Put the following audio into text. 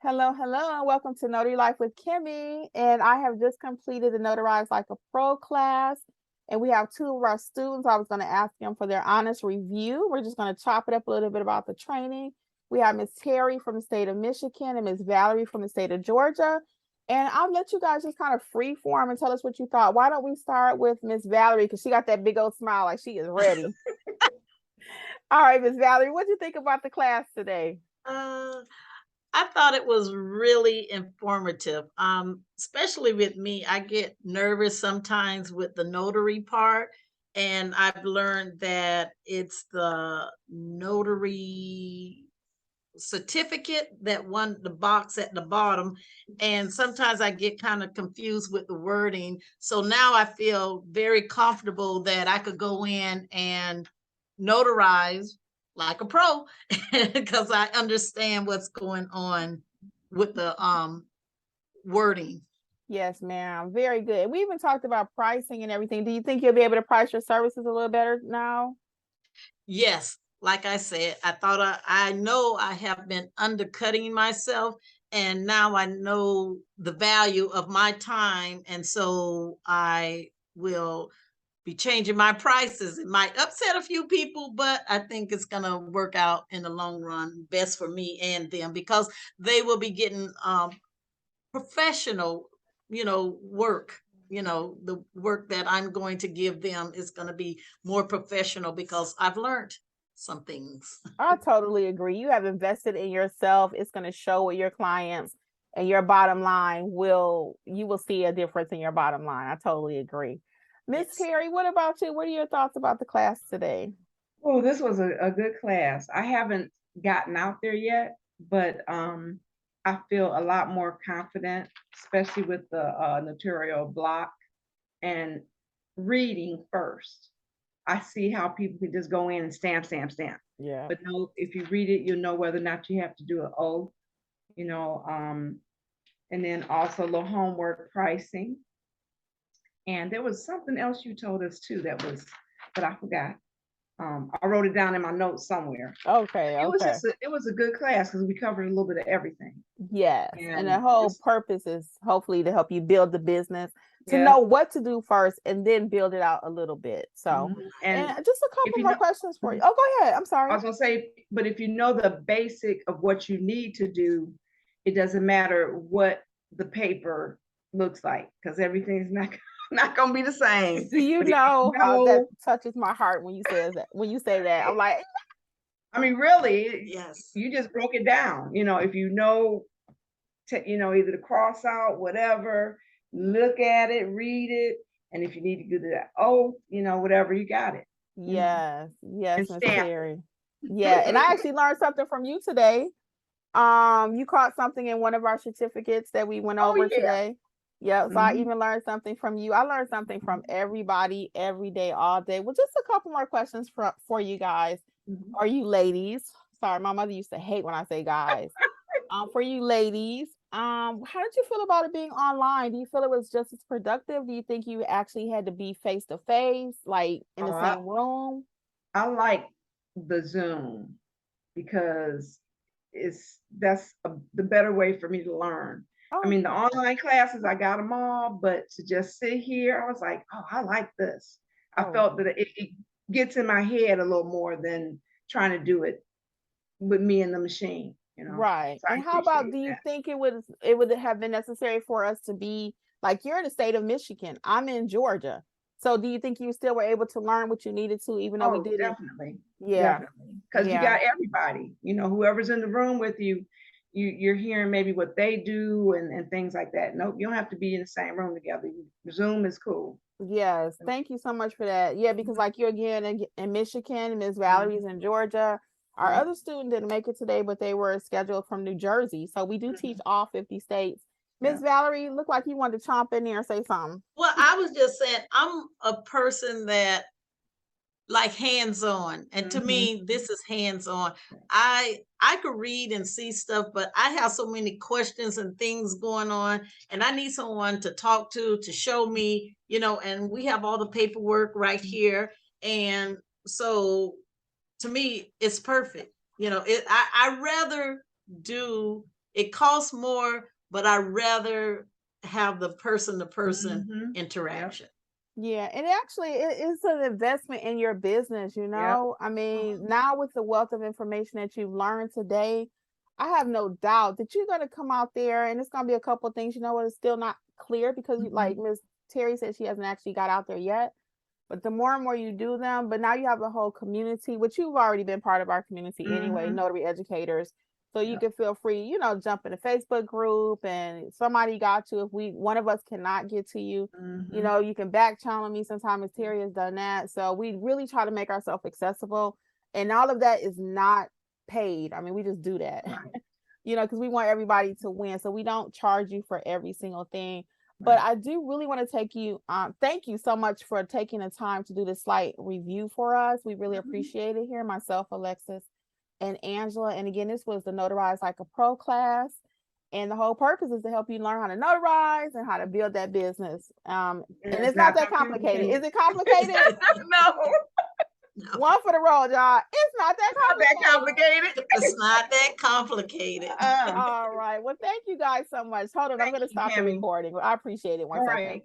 Hello, hello, and welcome to Notary Life with Kimmi. And I have just completed the Notarize Like a Pro class. And we have two of our students. I was going to ask them for their honest review. We're just going to chop it up a little bit about the training. We have Miss Terry from the state of Michigan and Miss Valerie from the state of Georgia. And I'll let you guys just kind of free form and tell us what you thought. Why don't we start with Miss Valerie? Because she got that big old smile like she is ready. All right, Miss Valerie, what do you think about the class today? I thought it was really informative. Especially with me, I get nervous sometimes with the notary part, and I've learned that it's the notary certificate that one the box at the bottom, and sometimes I get kind of confused with the wording. So now I feel very comfortable that I could go in and notarize like a pro because I understand what's going on with the wording. Yes, ma'am. Very good. We even talked about pricing and everything. Do you think you'll be able to price your services a little better now? Yes, like I said, I know I have been undercutting myself, and now I know the value of my time, and so I will be changing my prices. It might upset a few people, but I think it's going to work out in the long run best for me and them because they will be getting professional, work. The work that I'm going to give them is going to be more professional because I've learned some things. I totally agree. You have invested in yourself. It's going to show with your clients, and your bottom line you will see a difference in your bottom line. I totally agree. Miss Yes. Terry, what about you? What are your thoughts about the class today? Oh, this was a good class. I haven't gotten out there yet, but I feel a lot more confident, especially with the notarial block and reading first. I see how people can just go in and stamp, stamp, stamp. Yeah. But no, if you read it, you'll know whether or not you have to do an oath, you know, and then also the homework pricing. And there was something else you told us too but I forgot. I wrote it down in my notes somewhere. Okay, okay. It was a good class because we covered a little bit of everything. Yes. And the And whole just purpose is hopefully to help you build the business, to yeah. know what to do first and then build it out a little bit. So, and And just a if couple you more know, questions for you. Oh, go ahead. I'm I sorry. was gonna say, but if you know the basic of what you need to do, it doesn't matter what the paper looks like because everything's not not gonna be the same. Do you But if you know how that know, touches my heart when you say that? When you say that, I'm like, I mean, really, Yes. you just broke it down. If you know, either to cross out whatever, look at it, read it, and if you need to do that, whatever, you got it. yes, yes, And Miss stamp Terry. Yeah, and I it. actually learned something from you today. You caught something in one of our certificates that we went Oh over yeah. today. Yeah, so I Mhm. even learned something from you. I learned something from everybody every day, all day. Well, just a couple more questions for you guys, Mhm. or you ladies. Sorry, my mother used to hate when I say guys. For you ladies, how did you feel about it being online? Do you feel it was just as productive? Do you think you actually had to be face to face, like in the Oh, I, same room? I like the Zoom because the better way for me to learn. I Oh, mean, the online classes, I got them all, but to just sit here, I was like, oh, I like this. I oh, felt that it gets in my head a little more than trying to do it with me and the machine. right. So I And how about, appreciate do you that. think it would have been necessary for us to be, like, you're in the state of Michigan, I'm in Georgia. So do you think you still were able to learn what you needed to, even though we Oh, didn't? definitely, Yeah, definitely. Because you yeah. got everybody, whoever's in the room with you, you're hearing maybe what they do and things like that. Nope, you don't have to be in the same room together. Zoom is cool. Yes, thank you so much for that. Yeah, because like you again in Michigan, Ms. Valerie's Mhm. in Georgia. Our Yep. other student didn't make it today, but they were scheduled from New Jersey. So we do teach Mhm. all 50 states. Ms. Yep. Valerie, looked like you wanted to chomp in there and say something. Well, I was just saying, I'm a person that like hands-on, and to Mhm. me this is hands-on. I could read and see stuff, but I have so many questions and things going on, and I need someone to talk to show me, and we have all the paperwork right here. And so to me it's perfect. I rather do it costs more, but I rather have the person-to-person Mhm. interaction. Yeah, and actually it is an investment in your business, you Yep. know? I mean, now with the wealth of information that you've learned today, I have no doubt that you're gonna come out there and it's gonna be a couple of things, you know what, it's still not clear because like Mhm. Miss Terry said she hasn't actually got out there yet. But the more and more you do them, but now you have a whole community, which you've already been part of our community anyway, Mhm. notary educators. So you Yep. can feel free, you know, jump in a Facebook group and somebody got you. If one of us cannot get to you, you Mhm. know, you can back channel me. Sometimes Terry has done that. So we really try to make ourselves accessible. And all of that is not paid. I mean, we just do that, Right. you know, because we want everybody to win. So we don't charge you for every single thing. But Right. I do really want to thank you so much for taking the time to do this slight review for us. We really Mhm. appreciate it here, myself, Alexis, and Angela. And again, this was the Notarize Like a Pro class. And the whole purpose is to help you learn how to notarize and how to build that business. And it's not that complicated. Is it complicated? No, No, One for the road, y'all. It's not that not that complicated. complicated. it's not that complicated. All right. Well, thank you guys so much. Hold on. I'm Thank going to you, stop the Kimmi. recording. I appreciate it. All One second. right.